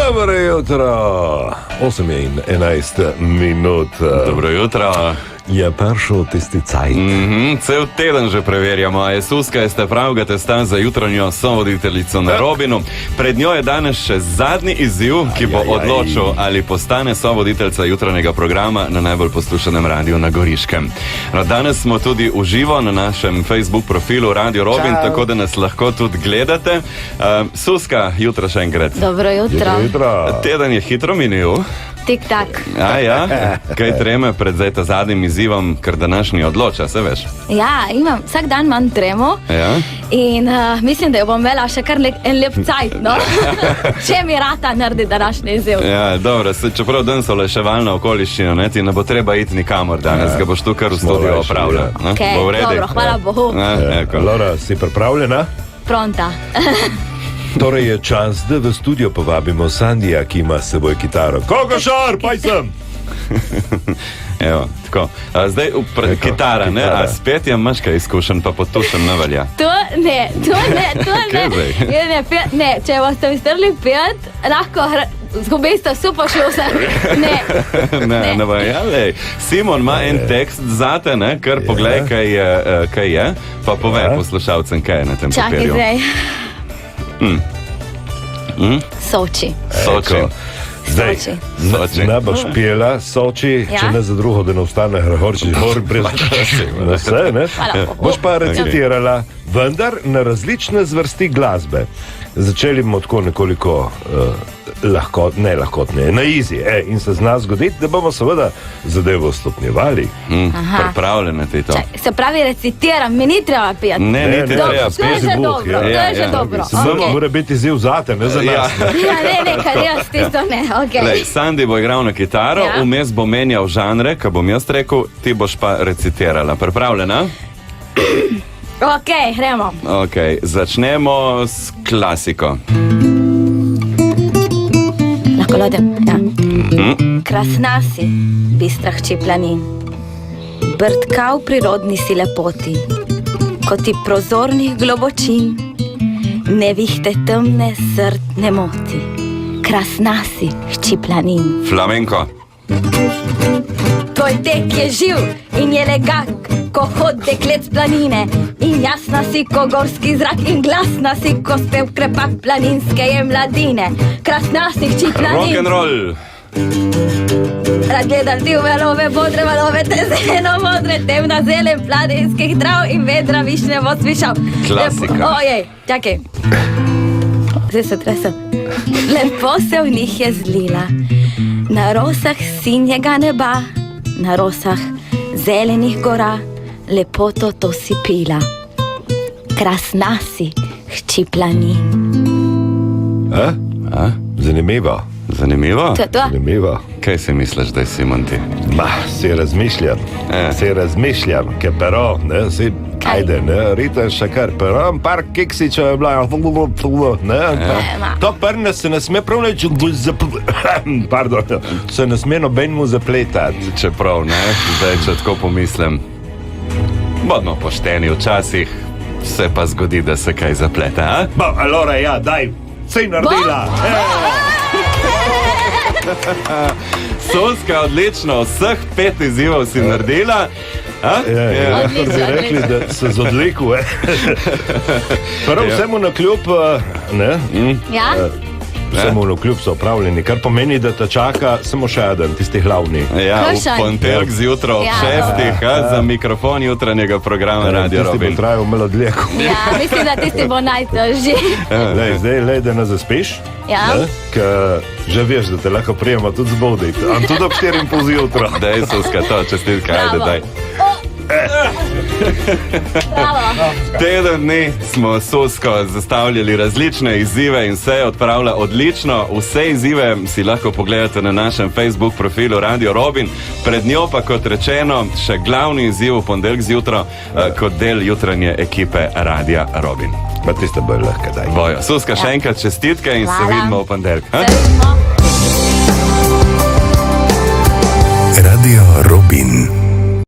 Dobro jutro, 8:11. Dobro jutro. Je prišel tisti cajt. Cel teden že preverjamo, a je Suska jeste pravega testa za jutranjo sovoditeljico na Robinu. Pred njo je danes še zadnji izziv, ki bo odločil, ali postane sovoditeljica jutranjega programa na najbolj poslušanem radiju na Goriškem. Danes smo tudi v živo na našem Facebook profilu Radio Robin, tako da nas lahko tudi gledate. Suska, jutro še enkrat. Dobro jutro. Teden je hitro minil. Tik-tak. Ja, kaj treme pred zdaj ta zadnjim izzivom, ker današnji odloča, se veš? Ja, imam, vsak dan imam tremo in mislim, da jo bom imela še kar en lep cajt, no? Če mi rata naredi današnji izziv. Ja, dobro, čeprav danes olajševalna okoliščina, ne, ti ne bo treba iti nikamor danes, ga boš tu kar v studiu opravljal. Okay, dobro, hvala Bogu. Laura, si pripravljena? Pronta. Torej je čas, da v studio povabimo Sandija, ki ima s seboj kitaro. Kokošar, paj sem! Evo, tako. Zdaj, kitara, ne? A spet je maška izkušen, pa potušen ne velja. To ne. Ne, če boste mi strli pet, lahko zgubiste super šluse. Ne. Ne, lej. Simon ima en tekst zate, ne? Kar poglej, kaj je, pa povej poslušalcem, kaj je na tem papirju. Čakaj zdaj. Soči. Zdaj, ne boš pjela Soči, če ne za drugo, da ne ostane Hrhorčič gor brez vse, ne? Boš pa recitirala, vendar na različne zvrsti glasbe. Začeli bomo tako nekoliko nelahkotne, na easy, in se zna zgoditi, da bomo seveda zadevo stopnjevali. Pripravljene ti to. Se pravi, recitiram, mi ni treba pijati. Ne, ni treba pijati. To je že dobro, to je že dobro. Samo mora biti ziv zate, ne za nas. Ja, ne, kar jaz tisto ne, okej. Sandy bo igral na kitaro, vmes bo menjal žanre, ko bom jaz rekel, ti boš pa recitirala. Pripravljena? Okej, gremo. Okej, začnemo s klasiko. Lahko lodem, ja. Krasna si, bistra hči planin, brtka v prirodni si lepoti, ko ti prozornih globočin, nevihte temne srd ne moti. Krasna si, hči planin. Flamenko. Tvoj tek je živ in je legak, ko hod deklet z planine, in jasna si, ko gorski zrak, in glasna si, ko spev krepak planinske je mladine. Krasna si, hči planin. Rock'n'roll. Rad gledam ti v valove, bodre valove, te zeleno modre, temna zelen planinskih trav in vedra višnje bo svišal. Klasika. Ojej, čakaj. Zdaj se tresem. Lepo se v njih je zlila, na rosah sinjega neba, na rosah zelenih gora, lepoto to si pila. Krasna si, hči planin. Zanimivo. Zanimivo? To je to? Zanimivo. Kaj si misliš, da je Simon ti? Si razmišljam, ke pero, ne, si ajde, ne, ritem še kar, pero, par keksičev je bila, ne, to prne se ne sme prav neč, pardon, se ne sme nobenmu zapletati. Čeprav, ne, zdaj, če tako pomislim, bodno pošteni, včasih se pa zgodi, da se kaj zaplete, a? Alora, ja, daj, sej naredila. Suska, odlično, vseh 5 izzivov si naredila. Lahko bi rekli, da se z odliku, Prvo vsemu na kljub, ne? Ja? Vsemu na kljub so opravljeni, kar pomeni, da te čaka samo še eden, tisti glavni. Ja, v ponedeljek zjutraj ob 6 za mikrofon jutranjega programa Radio Robin. Tisti bo trajal malo dlje. Ja, mislim, da tisti bo najtežji. Zdaj, da ne zaspiš, ker že veš, da te lahko prijema tudi zbuditi, am tudi ob 4:30 zjutraj. Daj, Suska, to čestitka, ajde, daj. Teden dni smo Susko zastavljali različne izzive in vse je odpravila odlično. Vse izzive si lahko pogledate na našem Facebook profilu Radio Robin. Pred njo pa, kot rečeno, še glavni izziv v ponedeljek zjutraj kot del jutranje ekipe Radia Robin. Pa tiste bolj lahko, daj. Bojo. Suska, še enkrat čestitke in se vidimo v ponedeljek. Se vidimo. Radio Robin.